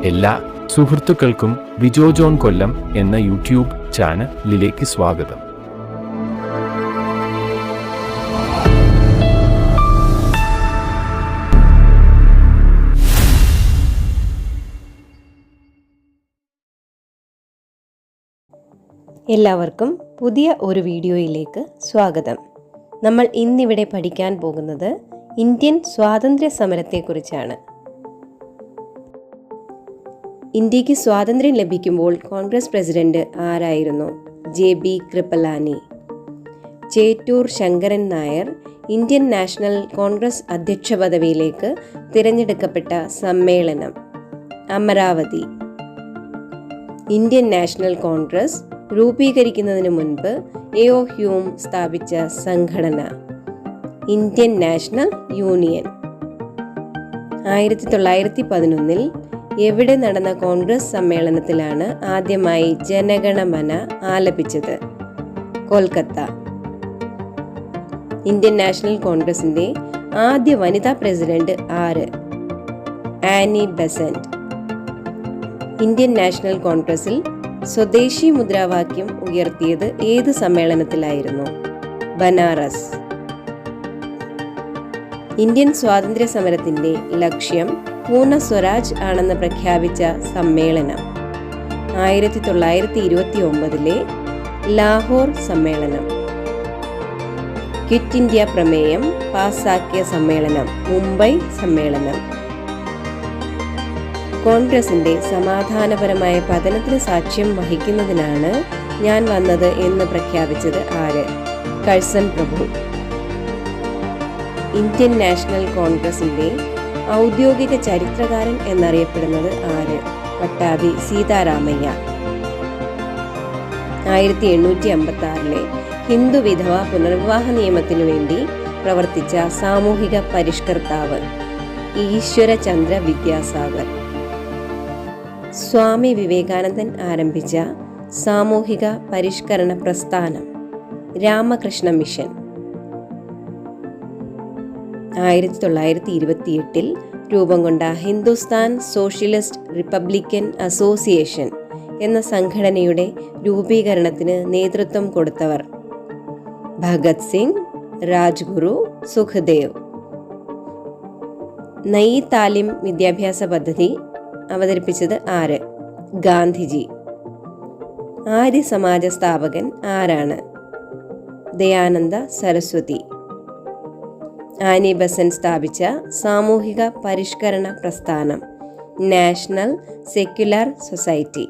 എല്ലാ സുഹൃത്തുക്കൾക്കും വിജോ ജോൺ കൊല്ലം എന്ന യൂട്യൂബ് ചാനലിലേക്ക് സ്വാഗതം. എല്ലാവർക്കും പുതിയ ഒരു വീഡിയോയിലേക്ക് സ്വാഗതം. നമ്മൾ ഇന്നിവിടെ പഠിക്കാൻ പോകുന്നത് ഇന്ത്യൻ സ്വാതന്ത്ര്യ സമരത്തെക്കുറിച്ചാണ്. ഇന്ത്യക്ക് സ്വാതന്ത്ര്യം ലഭിക്കുമ്പോൾ കോൺഗ്രസ് പ്രസിഡന്റ് ആരായിരുന്നു? JB Kripalani. Chettur Sankaran Nair Indian National Congress അധ്യക്ഷ പദവിയിലേക്ക് തിരഞ്ഞെടുക്കപ്പെട്ട സമ്മേളനം അമരാവതി. ഇന്ത്യൻ നാഷണൽ കോൺഗ്രസ് രൂപീകരിക്കുന്നതിന് മുൻപ് എഒ ഹ്യൂം സ്ഥാപിച്ച സംഘടന ഇന്ത്യൻ നാഷണൽ യൂണിയൻ. 1911 എവിടെ നടന്ന കോൺഗ്രസ് സമ്മേളനത്തിലാണ് ആദ്യമായി ജനഗണമന ആലപിച്ചത്? കൊൽക്കത്ത. ഇന്ത്യൻ നാഷണൽ കോൺഗ്രസിന്റെ ആദ്യ വനിതാ പ്രസിഡന്റ് ആര്? Annie Besant. ഇന്ത്യൻ നാഷണൽ കോൺഗ്രസിൽ സ്വദേശി മുദ്രാവാക്യം ഉയർത്തിയത് ഏത് സമ്മേളനത്തിലായിരുന്നു? ബനാറസ്. ഇന്ത്യൻ സ്വാതന്ത്ര്യ സമരത്തിന്റെ ലക്ഷ്യം പൂർണ്ണ സ്വരാജ് ആണെന്ന് പ്രഖ്യാപിച്ച സമ്മേളനം 1929 ലാഹോർ സമ്മേളനം. ക്വിറ്റ് ഇന്ത്യ പ്രമേയം പാസാക്കിയ സമ്മേളനം മുംബൈ സമ്മേളനം. കോൺഗ്രസിന്റെ സമാധാനപരമായ പതനത്തിന് സാക്ഷ്യം വഹിക്കുന്നതിനാണ് ഞാൻ വന്നത് എന്ന് പ്രഖ്യാപിച്ചത് ആര്? കഴ്സൺ പ്രഭു. ഇന്ത്യൻ നാഷണൽ കോൺഗ്രസിന്റെ ഔദ്യോഗിക ചരിത്രകാരൻ എന്നറിയപ്പെടുന്നത് ആര്? പട്ടാഭി സീതാരാമയ്യ. 1856 ഹിന്ദു വിധവ പുനർവിവാഹ നിയമത്തിനു വേണ്ടി പ്രവർത്തിച്ച സാമൂഹിക പരിഷ്കർത്താവ് ഈശ്വരചന്ദ്ര വിദ്യാസാഗർ. സ്വാമി വിവേകാനന്ദൻ ആരംഭിച്ച സാമൂഹിക പരിഷ്കരണ പ്രസ്ഥാനം രാമകൃഷ്ണ മിഷൻ. 1928 രൂപം കൊണ്ട ഹിന്ദുസ്ഥാൻ സോഷ്യലിസ്റ്റ് റിപ്പബ്ലിക്കൻ അസോസിയേഷൻ എന്ന സംഘടനയുടെ രൂപീകരണത്തിന് നേതൃത്വം കൊടുത്തവർ ഭഗത് സിംഗ്, രാജ്ഗുരു, സുഖദേവ്. നയി താലിം വിദ്യാഭ്യാസ പദ്ധതി അവതരിപ്പിച്ചത് ആര്? ഗാന്ധിജി. ആര്യ സമാജ സ്ഥാപകൻ ആരാണ്? ദയാനന്ദ സരസ്വതി. ആനി ബെസന്റ് സ്ഥാപിച്ച സാമൂഹിക പരിഷ്കരണ പ്രസ്ഥാനം നാഷണൽ സെക്യുലർ സൊസൈറ്റി.